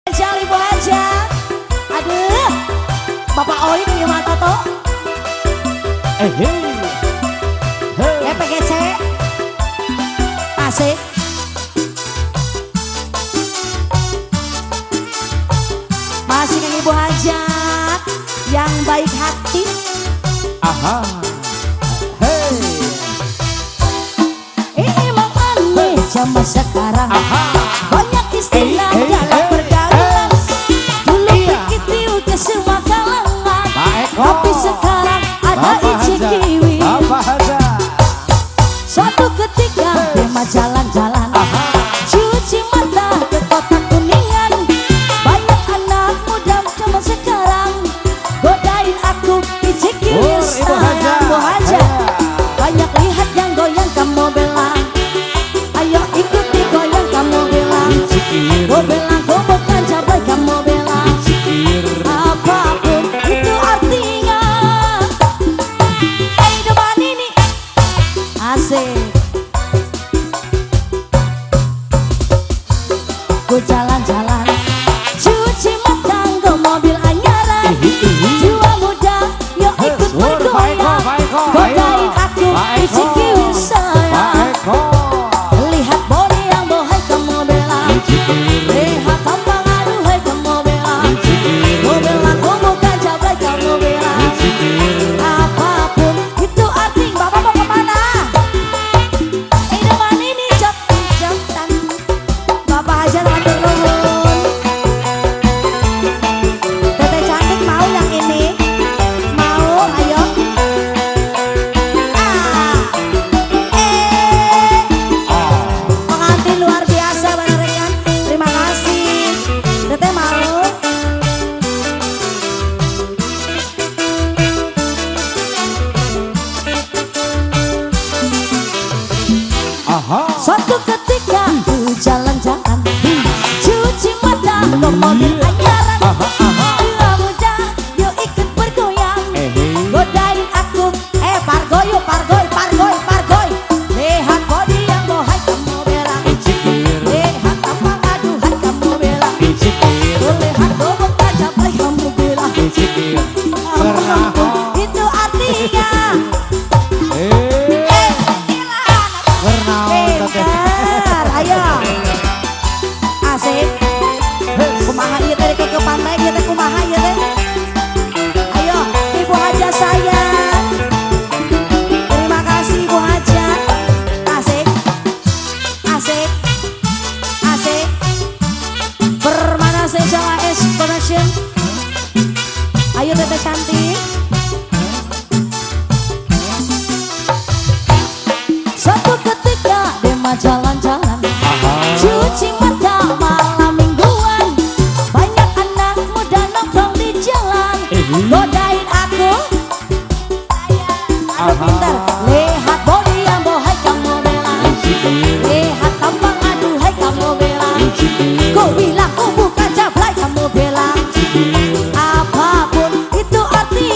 Jali Bu aja. Aduh, Bapak Oi punya mata toh. PGC asik. Masih kan Ibu Hajat yang baik hati. Aha. Emang aneh zaman sekarang. Aha. Banyak istilah dalam pergaulan. Dulu begitu ke semua kalangan, tapi sekarang ada icik kiwi. Suatu ketika tema jalan-jalan, cuci mata ke kota Kuningan. Banyak anak muda zaman sekarang godain aku icik kiwi sayang Bu Haja. Banyak lihat yang goyang kamu belang. Ayo ikuti goyang kamu belang. Gue belang gue bukan cabai kamu belang. Apapun itu artinya. Depan ini asik. Gue jalan-jalan, cuci mata gue mobil anyaran. Jiwa muda yuk ikut bergoyang. Godain aku icik kiwi sayang. Lihat body yang bohai kamu belang. Lihat tampang aduhai kamu belang. Gue belang gue bukan cabai kamu belang. Apapun itu arti. Bapak mau kemana? Depan ini jok-jokan. Bapak aja matur nuwun. Teteh cantik mau yang ini? Mau? Ayo. Pengantin luar biasa barengan. Terima kasih. Teteh mau? Suatu ketika ku jalan-jalan, cuci mata ke mobil anyaran. Jiwa muda yuk ikut bergoyang. Godain aku, pargoy yuk pargoy, pargoy, pargoy. Lihat body yang bohai kamu belang. Lihat tampang aduhai kamu belang. Lihat bobok cabai kamu belang. Apapun itu artinya. Bener, ayo. Asik. Kumaha ieu teh ke pantai ieu teh kumaha ieu teh. Ayo, Ibu Haja sayang. Terima kasih Ibu Haja. Asik. Asik. Asik. Permana Jawa S Production. Ayo teteh cantik. Suatu ketika Dema jalan-jalan, cuci mata malam mingguan. Banyak anak muda nongkrong di jalan, godain aku. Aduh pintar. Lihat body yang bohai kamu belang. Lihat tampang aduhai kamu belang. Ku bilang ku bukan cablay kamu belang. Apapun itu arti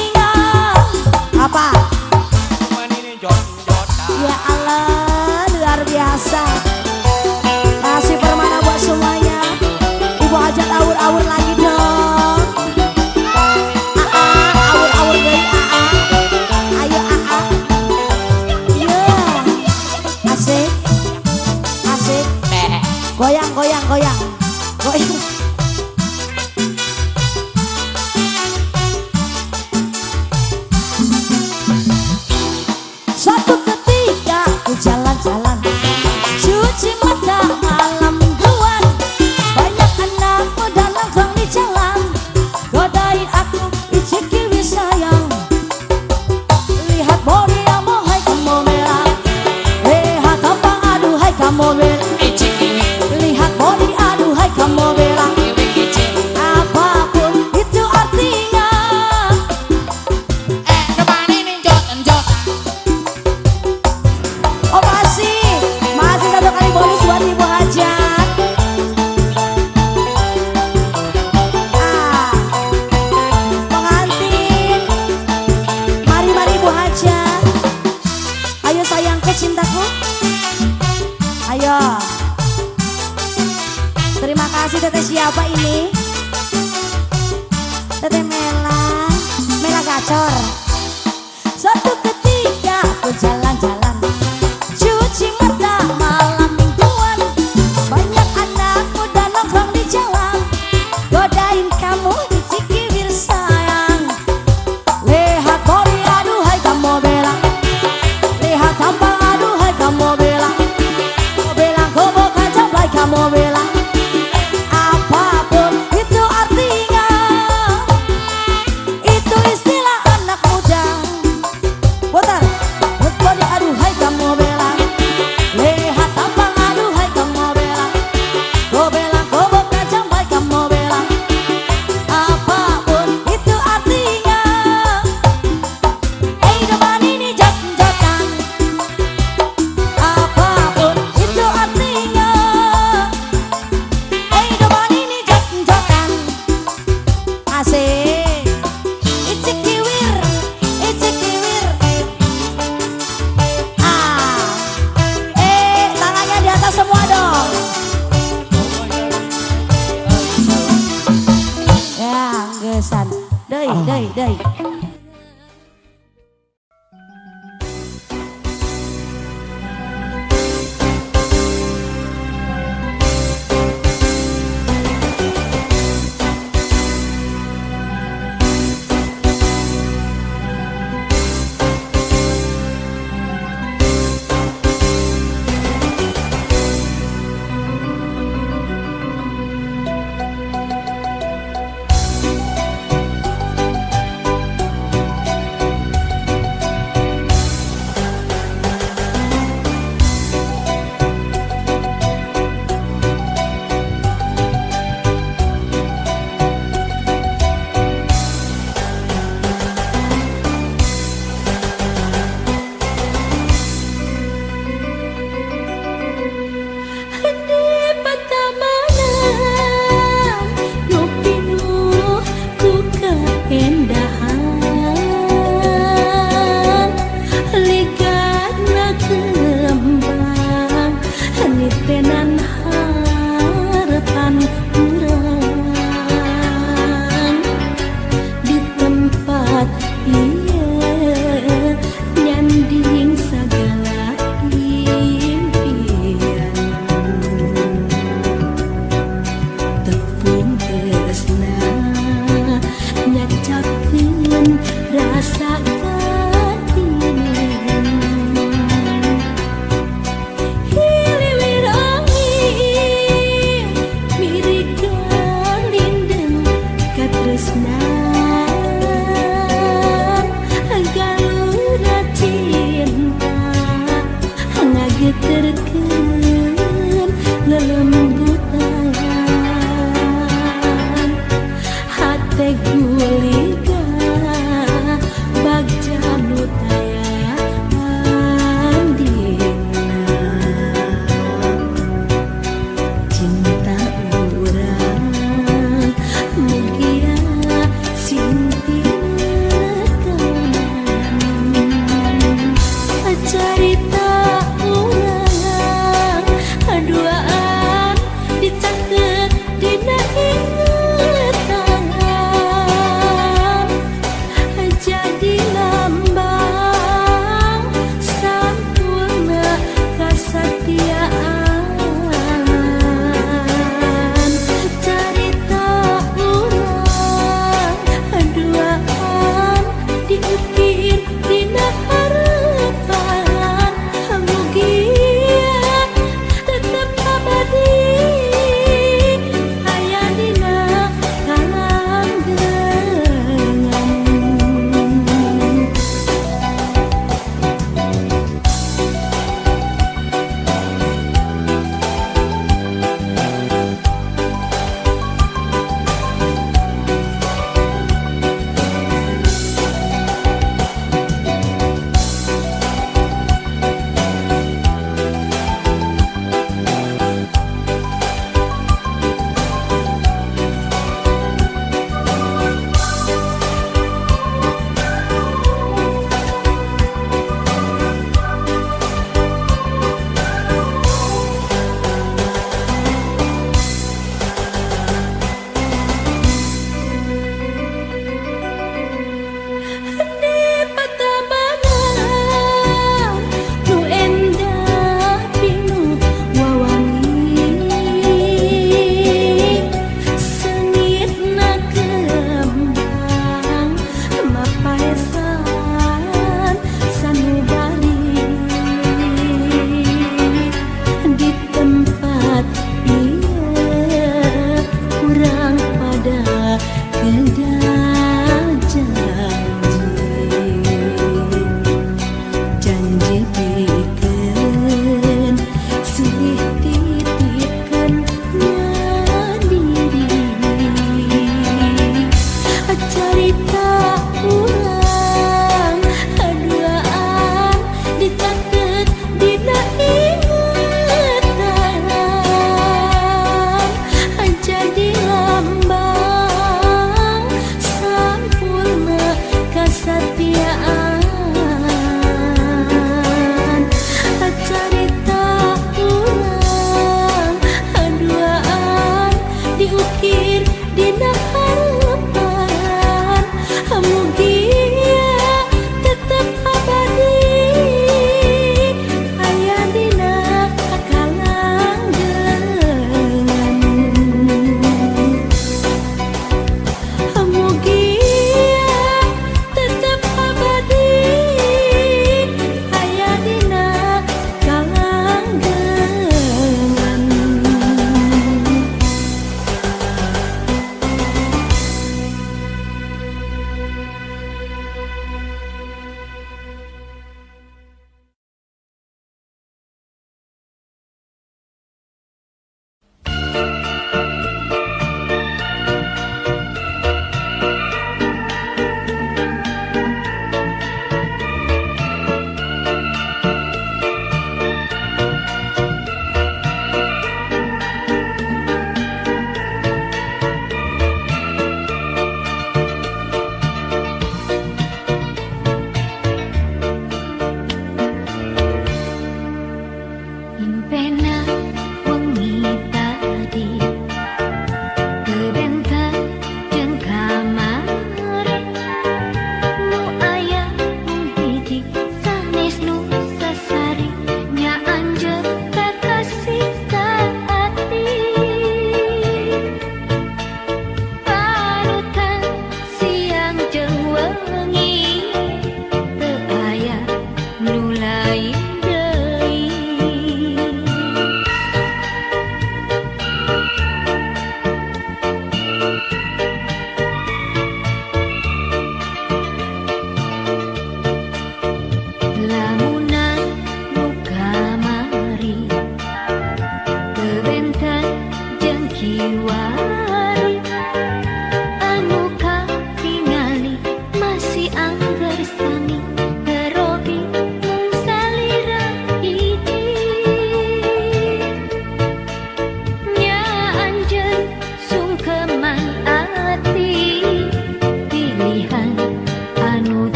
Deui.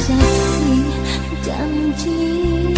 Saksi janji.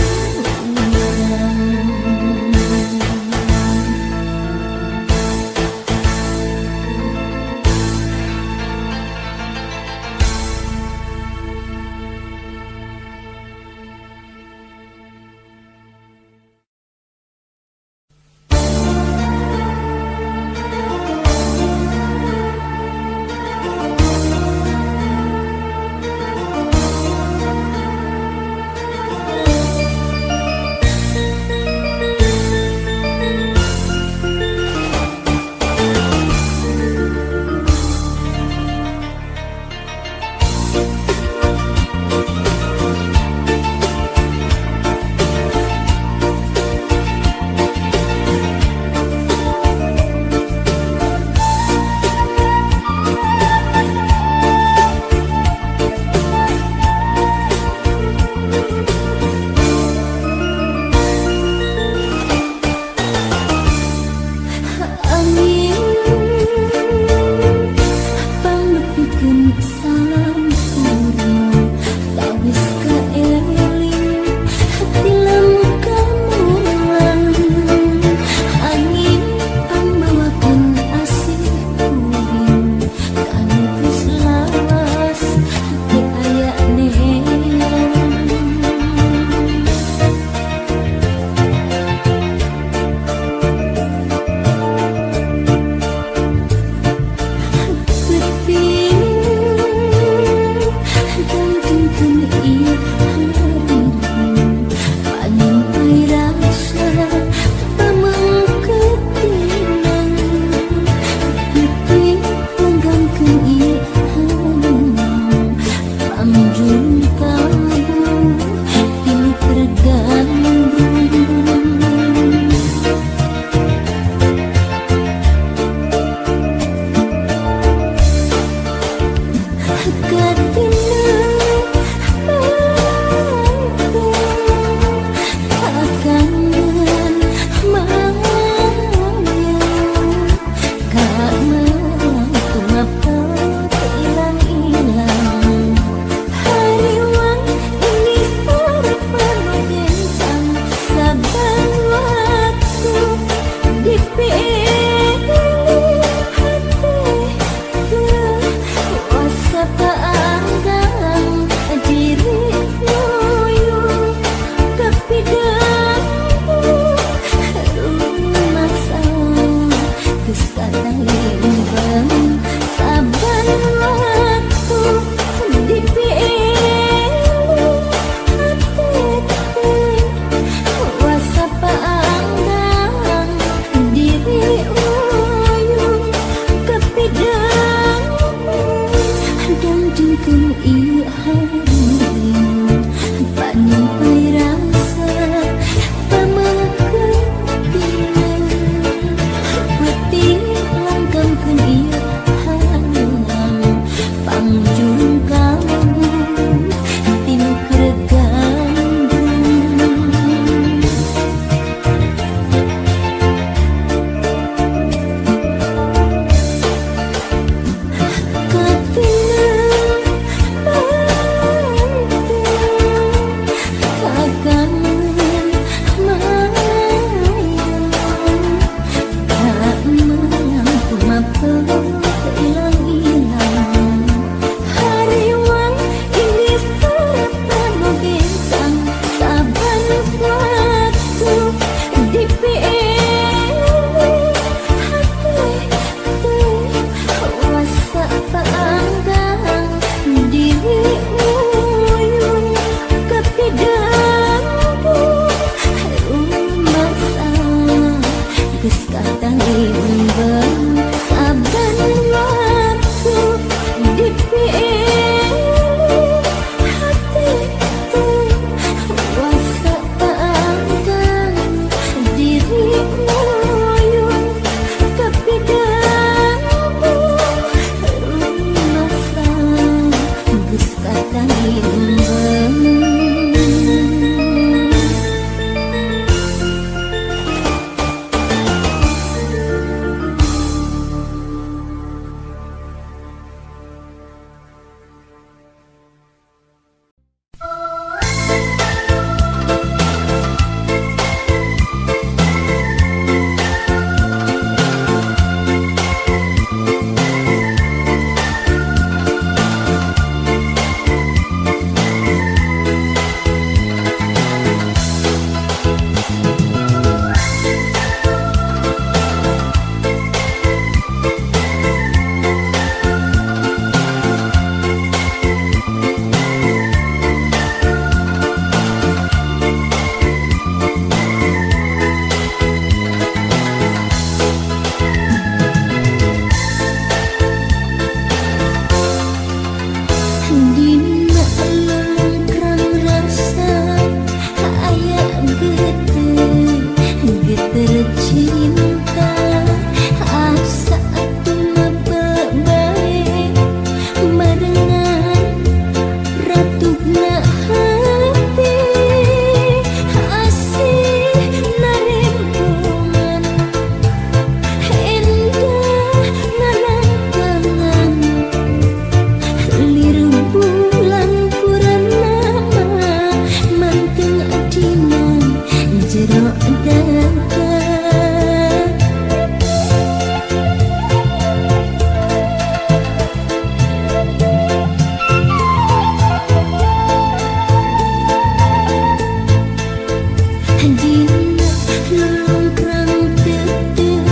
Dina lulung tetep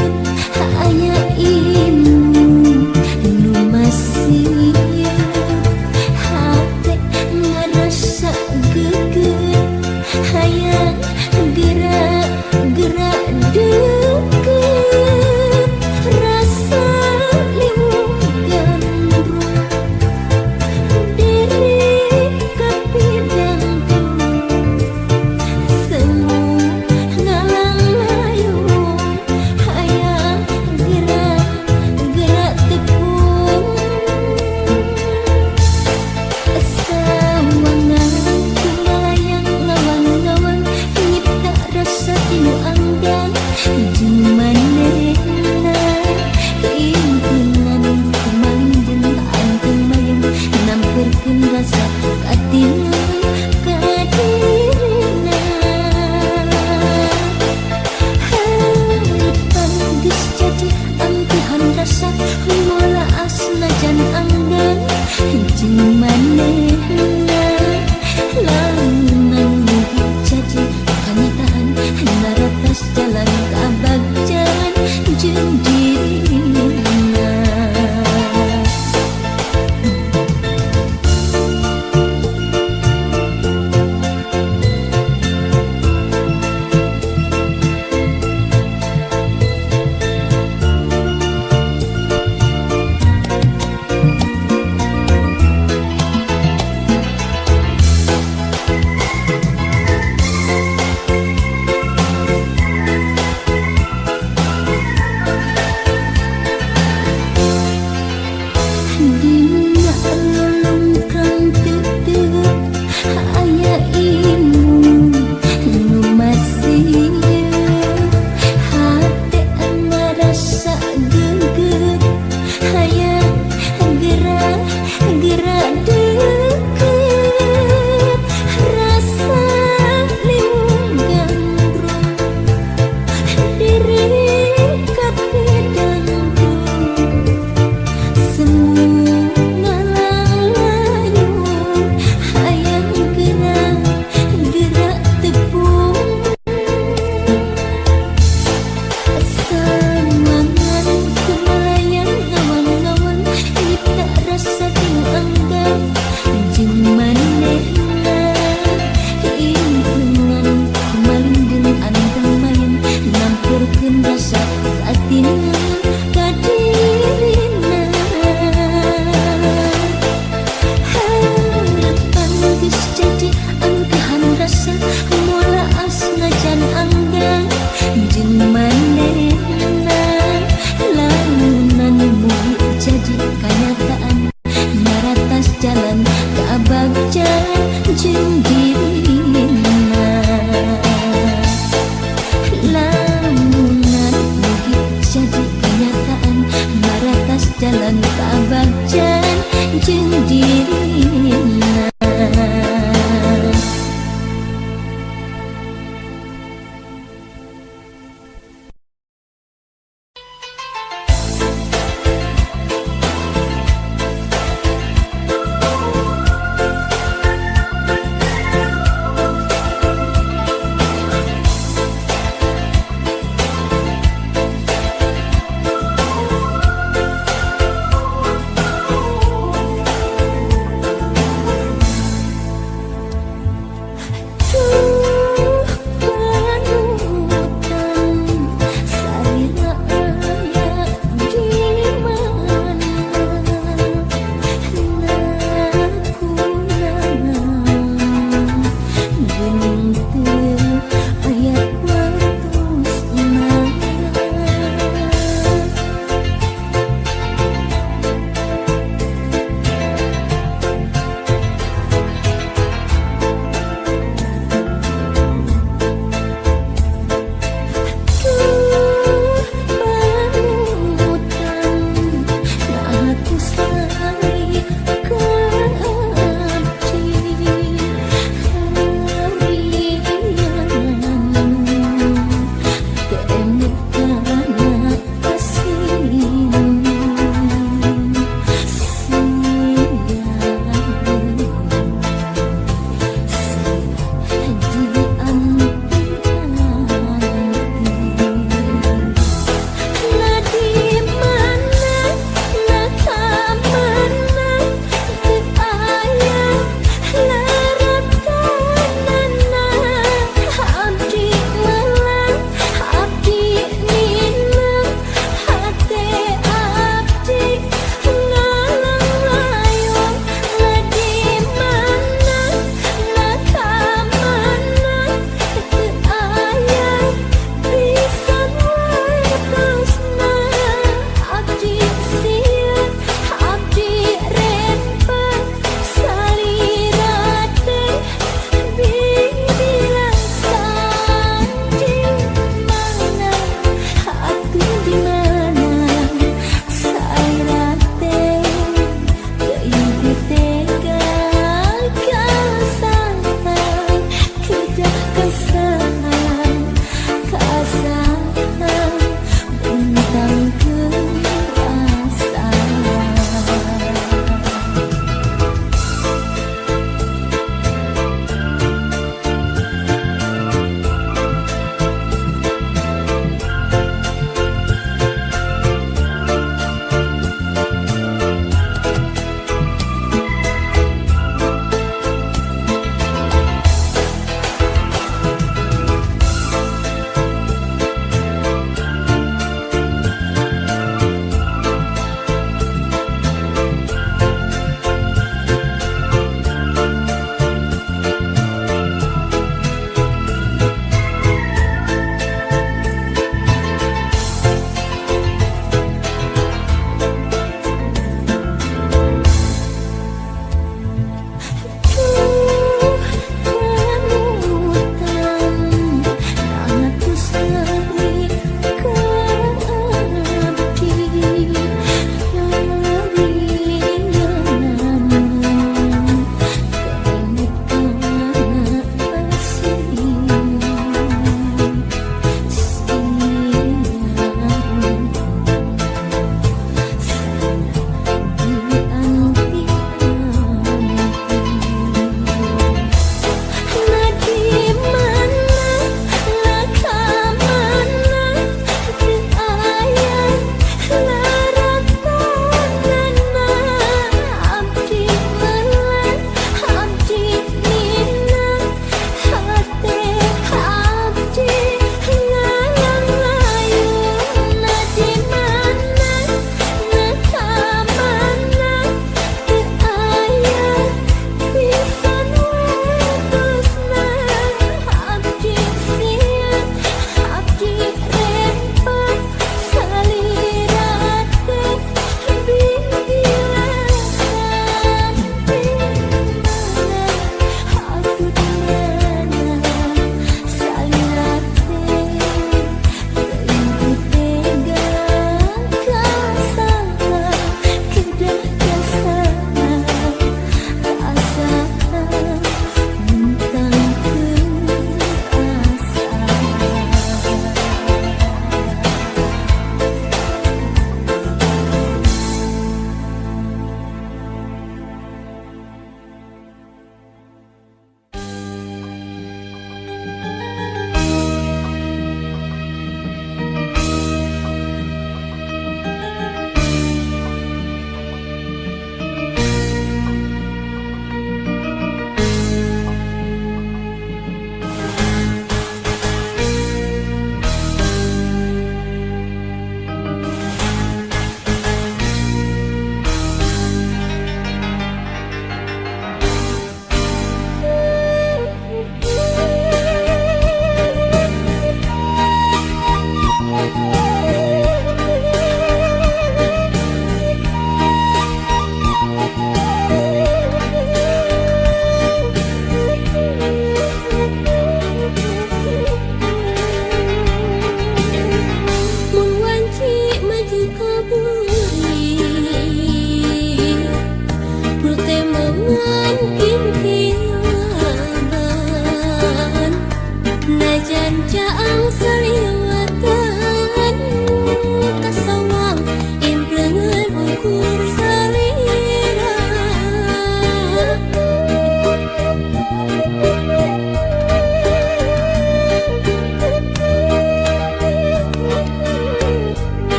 aya ilmu nu masih hate ngerasa geger hayang gerak-gerak deket rasa liwung gandrung diri kapidang semu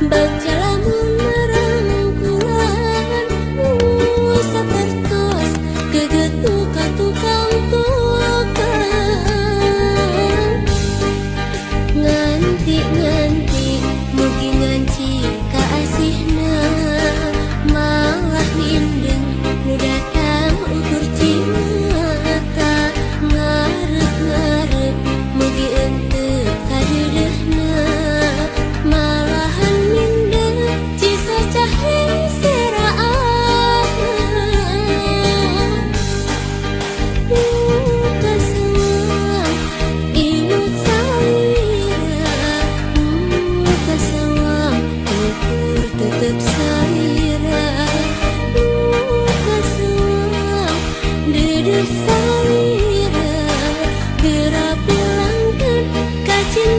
Baca lamun merangkulan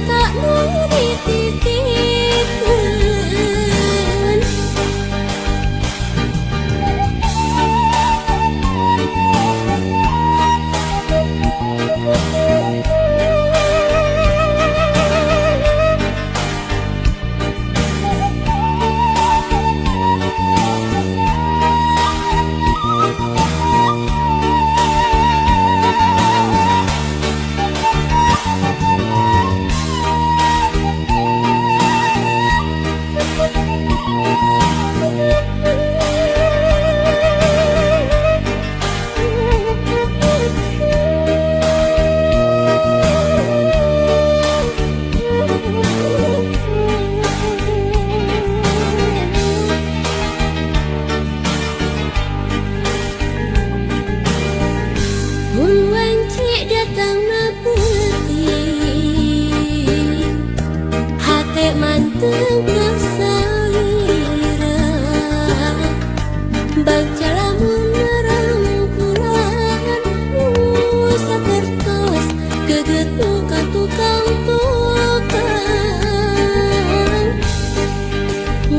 cintamu dititipkeun. Mun wanci datang na peuting, hate manteng kasalira. Baca lamun rangkulan, sapertos geget muka tukang-tukang.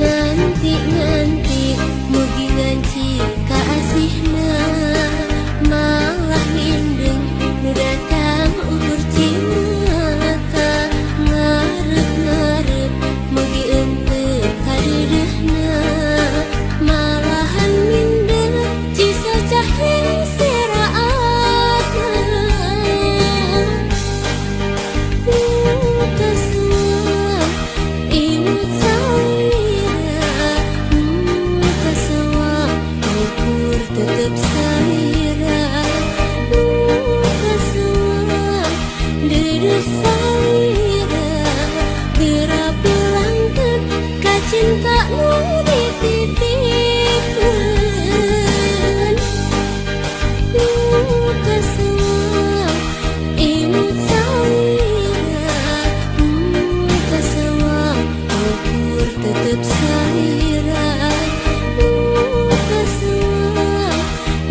Nganti-nganti mugi nganci kaasihna, malah mindeng nu datang ukur cimaka. Ngarep-ngarep mugi henteu kadeudeuhna, malahan mindeng cisa cahya seraatna. Kasua imut salira, kasua ukur tetep salira. Kasua deudeuh salira, geura pulangkeun ka cinta nu dititipkeun. Kasua imut salira, kasua ukur tetep salira. Kasua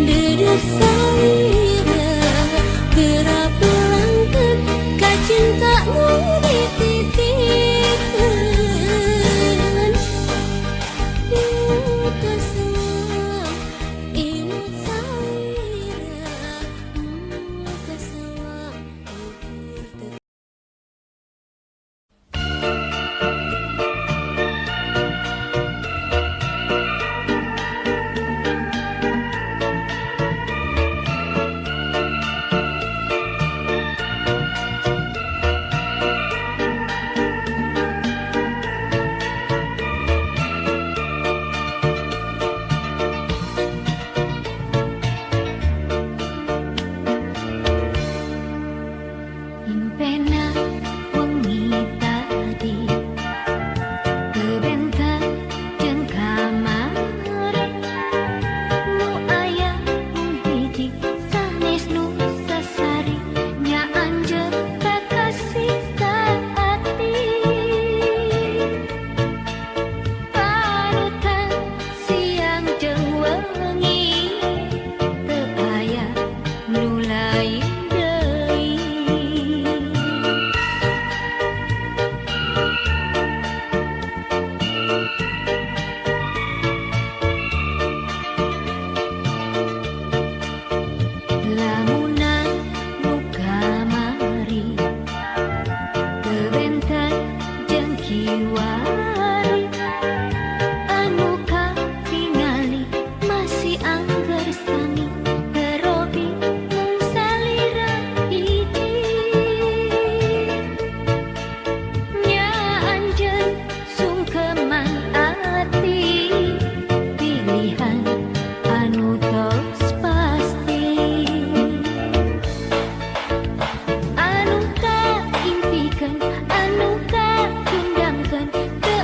deudeuh salira, geura pulangkeun ka cinta nu dititipkeun. Kasua imut salira, kasua ukur tetep. Impena wengi tadi kebentar jeung kamari, nu aya mung hiji sanes nu sasari, nya anjeun kakasih ka ati. Panutan siang jeung wengi, teu aya nu lain deui. Lamunan nu kamari, kebentar jeung kiwari, anu katingali masih angger sami, gerobi mung salira hiji. Nya anjeun sungkeman ati, pilihan anu tos pasti. Anu kaimpikan, anu katundangkeun, teu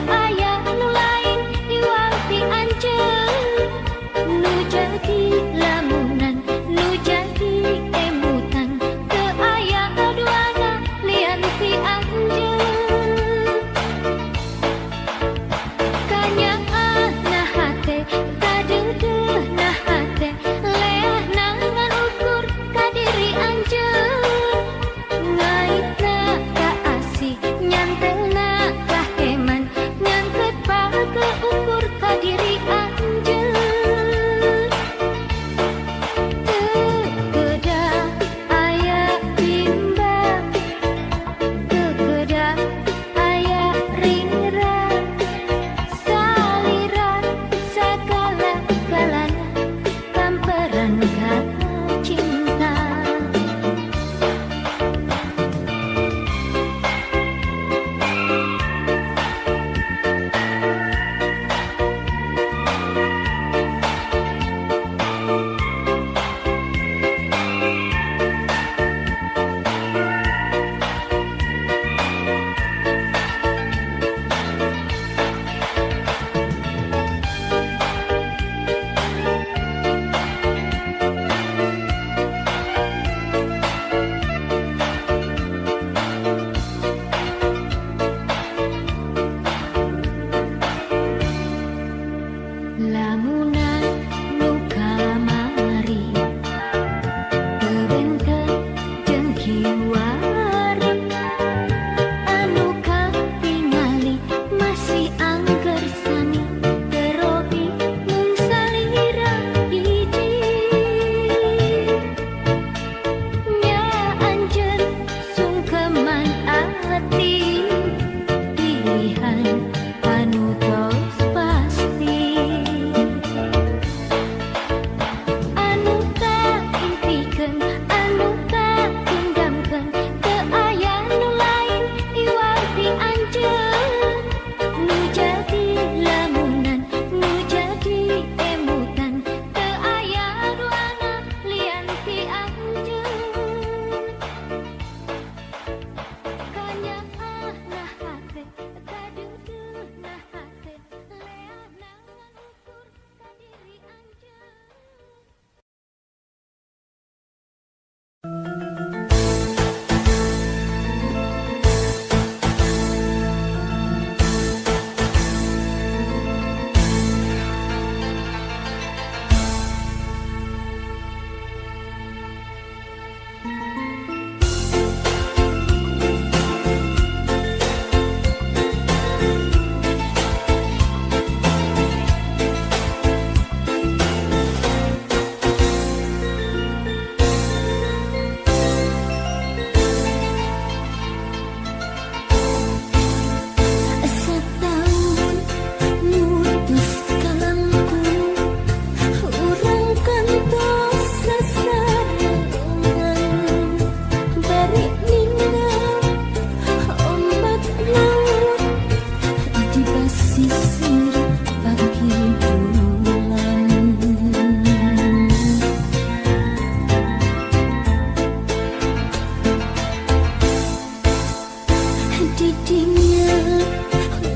jadinya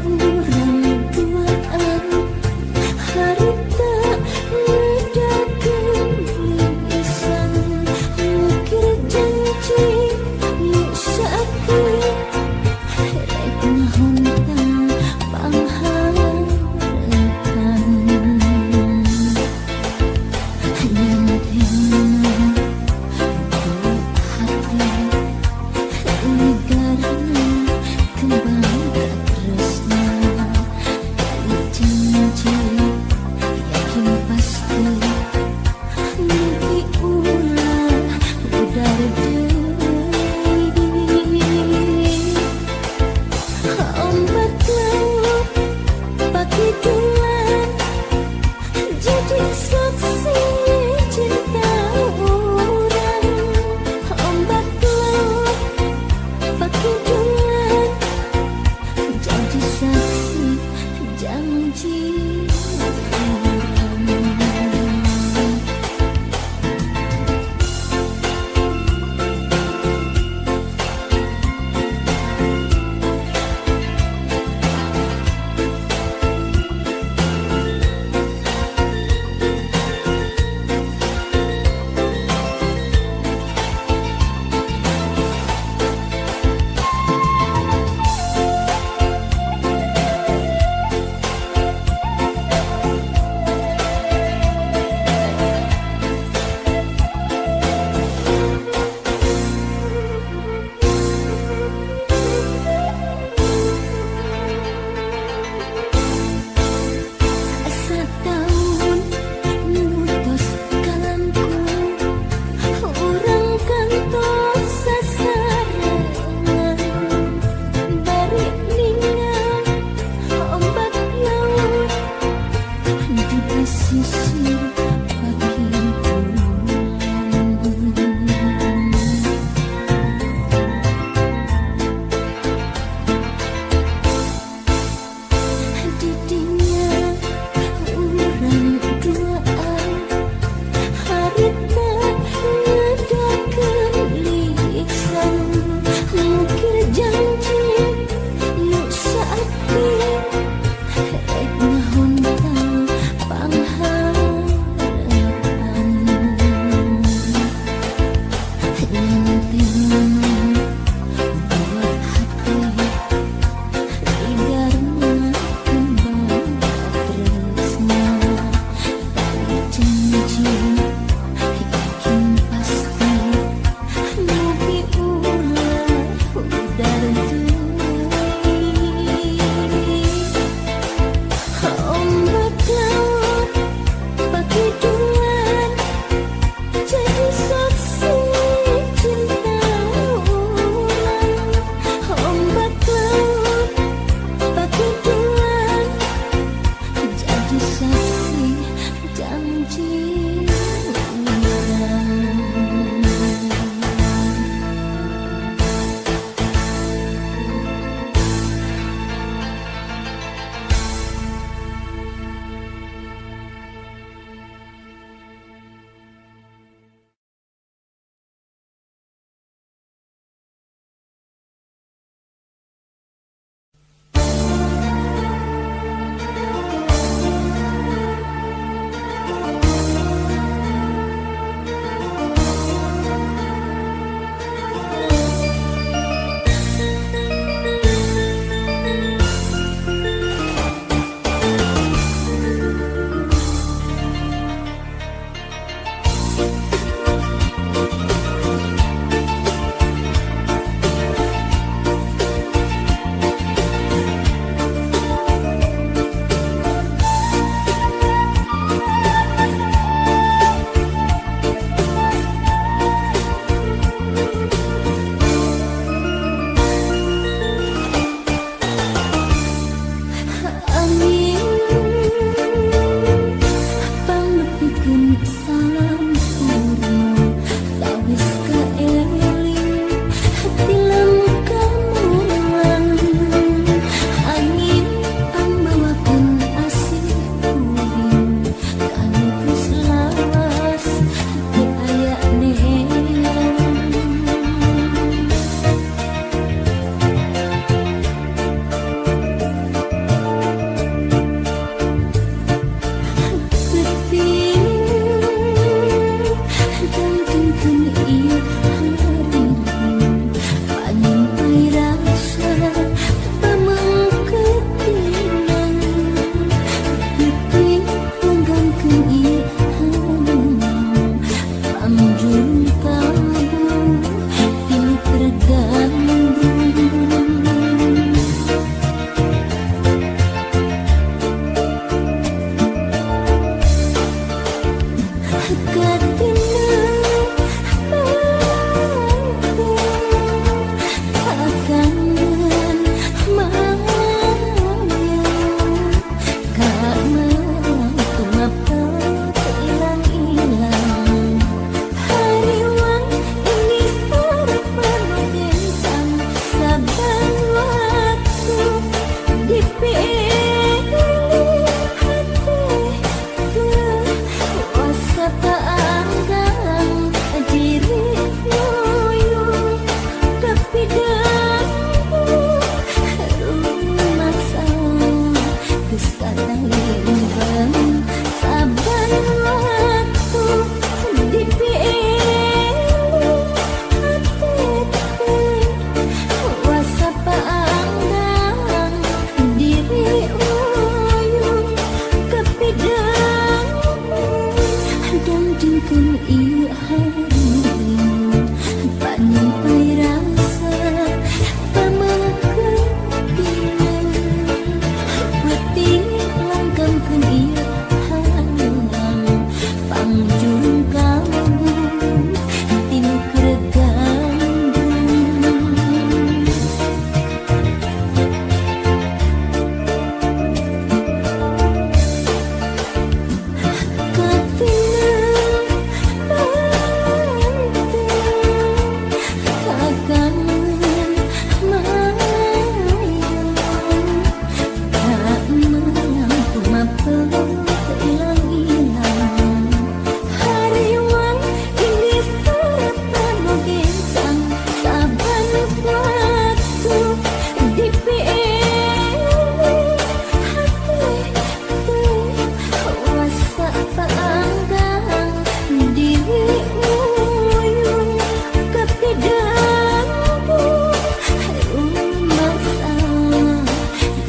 orang duaan harta ledakan lisan ukir janji yuk sakit rek ngahontang pangharapan hati negaranya kembang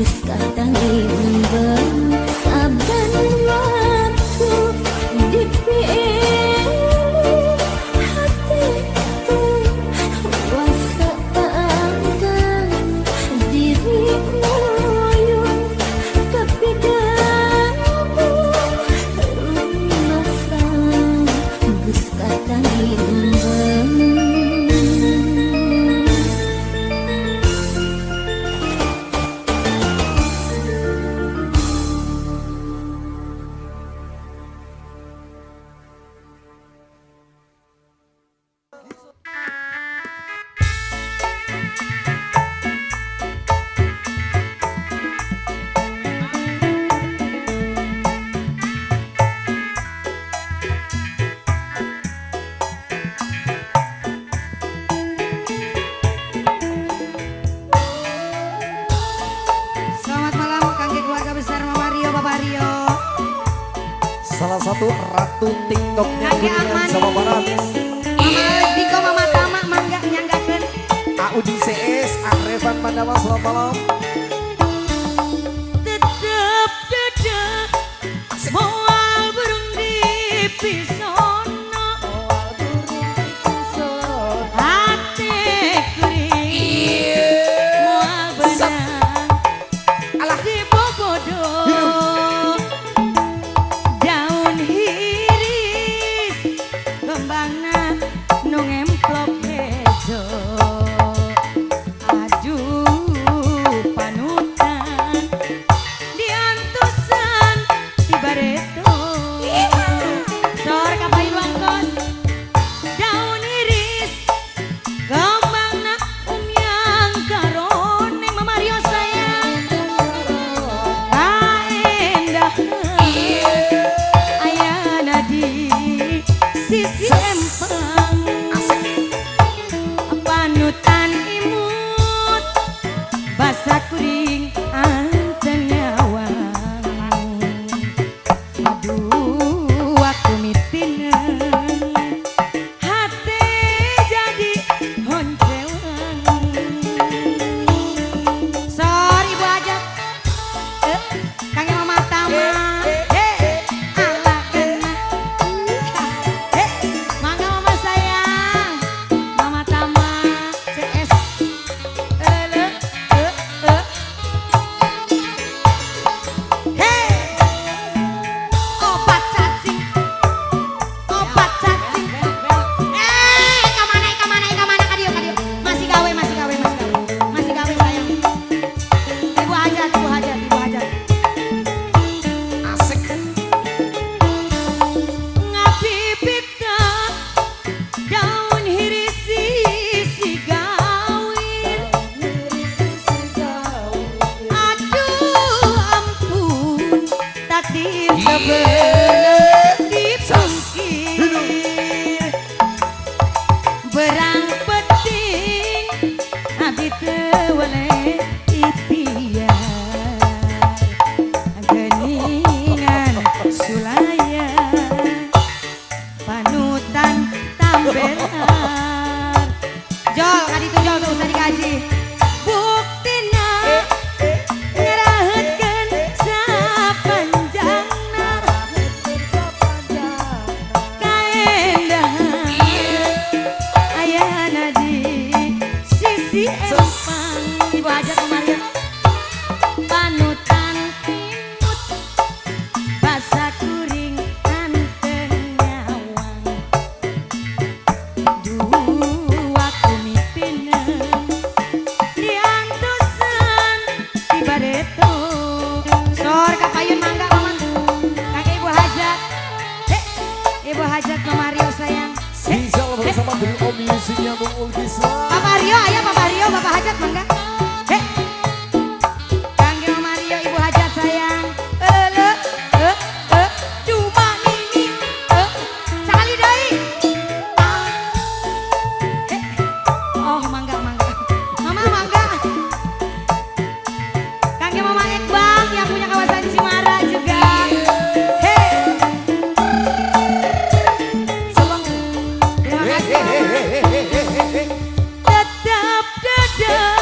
Geus katangi embeng saban waktu dipilih hatiku wasa angkat dirimu yung kapidamu rumasan geus katangi embeng. Selamat malam kangge keluarga besar Mama Rio, Papa Rio. Salah satu ratu TikToknya Kangge Kuningan Amanis. Jawa Barat. Mama Diko, Mama Tama, mangga nyanggakeun. Audi CS, Revan Pandawa, selamat malam. Tetep dadah moal burung dipisono hati kuring moal benang Alah. di bobodo daun hiris kembangna nu ngemplok hejo aduh panutan diantusan di bareto sor kapayuan kos daun iris kembangna umyang karon neng Mama Rio sayang kaendah ayana di sisi empang panutan imut basa kuring anteng nyawang aduh aku mitineun hati jadi honcewan sorry Bu Ajat kangen Mama Tama ala kena mangga Mama sayang Mama Tama CS obat cacing kemana kadio masih gawe sayang Ibu Hajat Asik. ngabibita daun hirisi si gawir aduh ampun takdir kebelet dipungkir berang peting abi teu weleh ikhtiar geningan sulaya panutan tambelar jol kaditu jol tuh usah dikaji buktina ngerahetkeun sapanjangna kaendahan ayana di sisi empang Ibu Hajat Maria panutan timut basa kuring anteng nyawang duh aku mitineun diantusan di bareto sor kapayun mangga Maman kakek Ibu Hajat Ibu Hajat Mama Rio sayang Rizal bersama Trio Musiknya Bung Ulkisla. Papa Rio, ayo Papa Rio, Bapak Hajat mangga. Kangge Mama Rio, Ibu Hajat sayang. Duma ini, sekali deui. Oh mangga. Mama mangga. Kangge Mama Ekbang yang punya kawasan Cimara juga. Terima kasih. Tetap dadah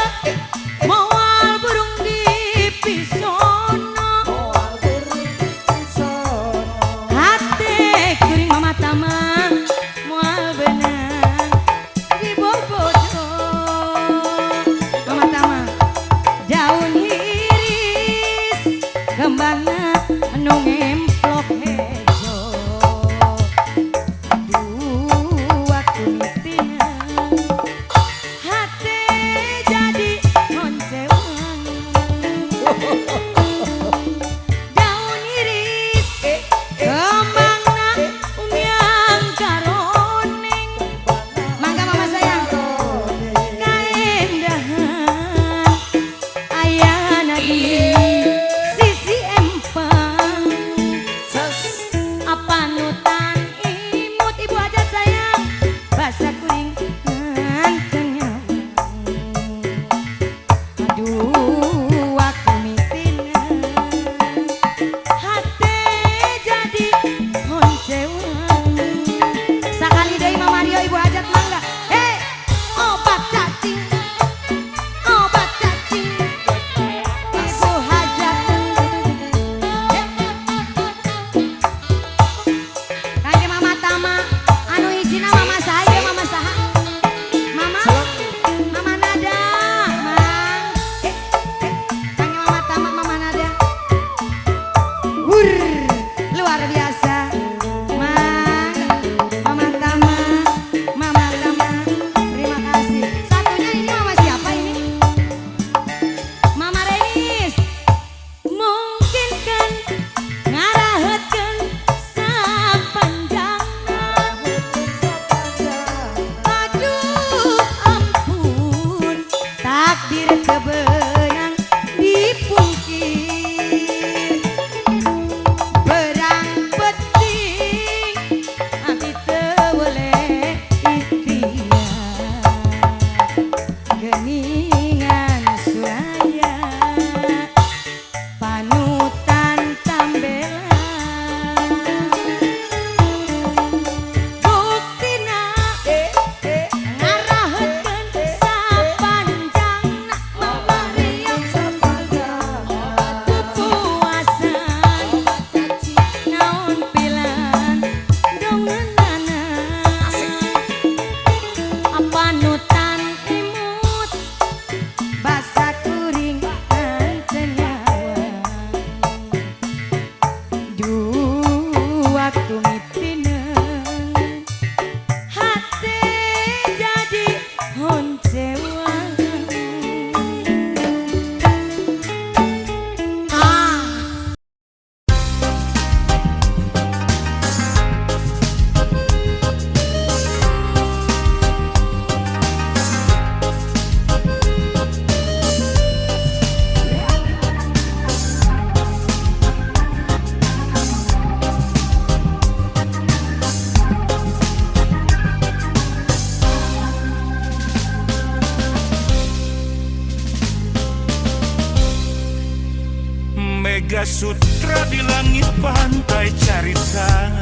Mega Sutra di langit pantai carita,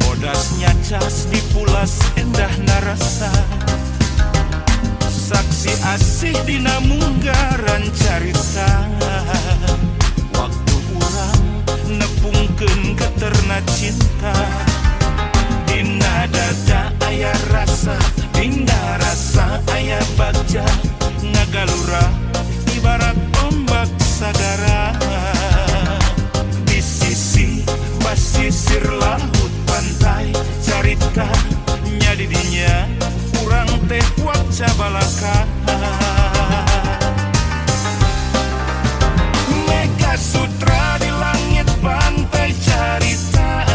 bodasnya cas di pulas endah narasa, saksi asih dina munggaran carita, waktu urang nepungkeun keterna cinta, dina dada aya rasa, dina rasa aya bagja, ngagalura ibarat ombak sagara, di sisi basisir laut pantai carita, nya di dinya urang teh waca balaka. Mega Sutra di langit pantai carita,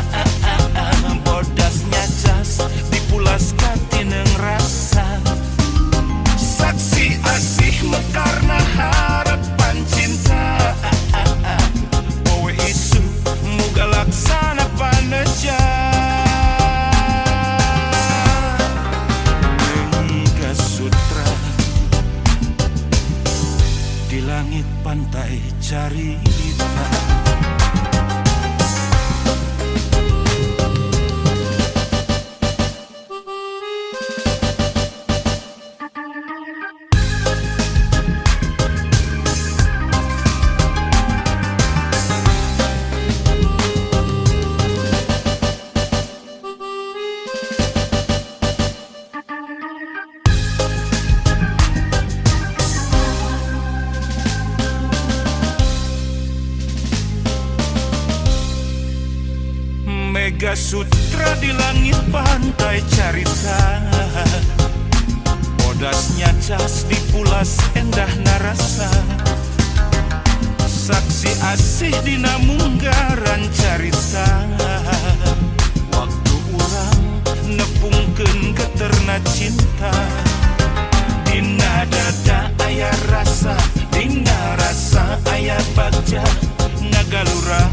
bodasnya cas dipulas katineng rasa, saksi asih mekarna harapan cinta, poe isu muga laksana paneja. Mega Sutra di langit pantai carita. Mega Sutra di langit pantai carita, bodasnya cas dipulas endah narasa, saksi asih dina munggaran carita, waktu urang nepungkeun keterna cinta, dina dada aya rasa, dina rasa aya bagja, ngagalura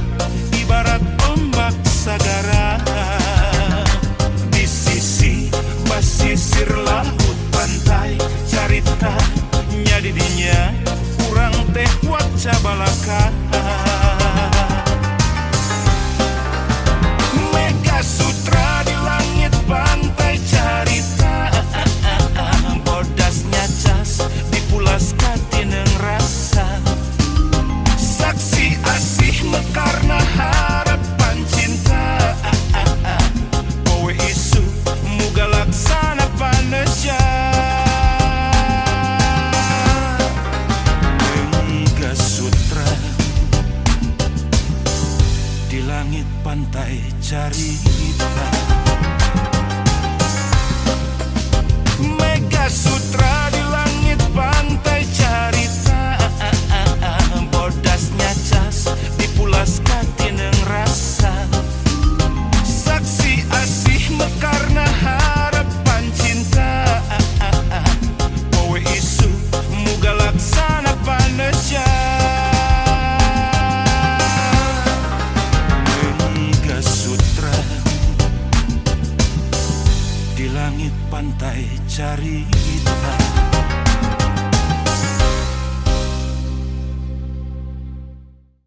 ibarat ombak sagara, di sisi basisir laut pantai carita, nya di dinya urang teh waca balaka. Mega Sutra di langit pantai carita, bodasnya cas dipulas katineng rasa, saksi asih mekarna harapan cinta, poe isu muga laksana paneja. Mega Sutra di langit pantai carita. Mega Sutra di langit pantai carita, bodasnya cas dipulas katineng rasa, saksi asih mekarna harapan cinta, poe isu muga laksana paneja. Mega Sutra di langit pantai carita.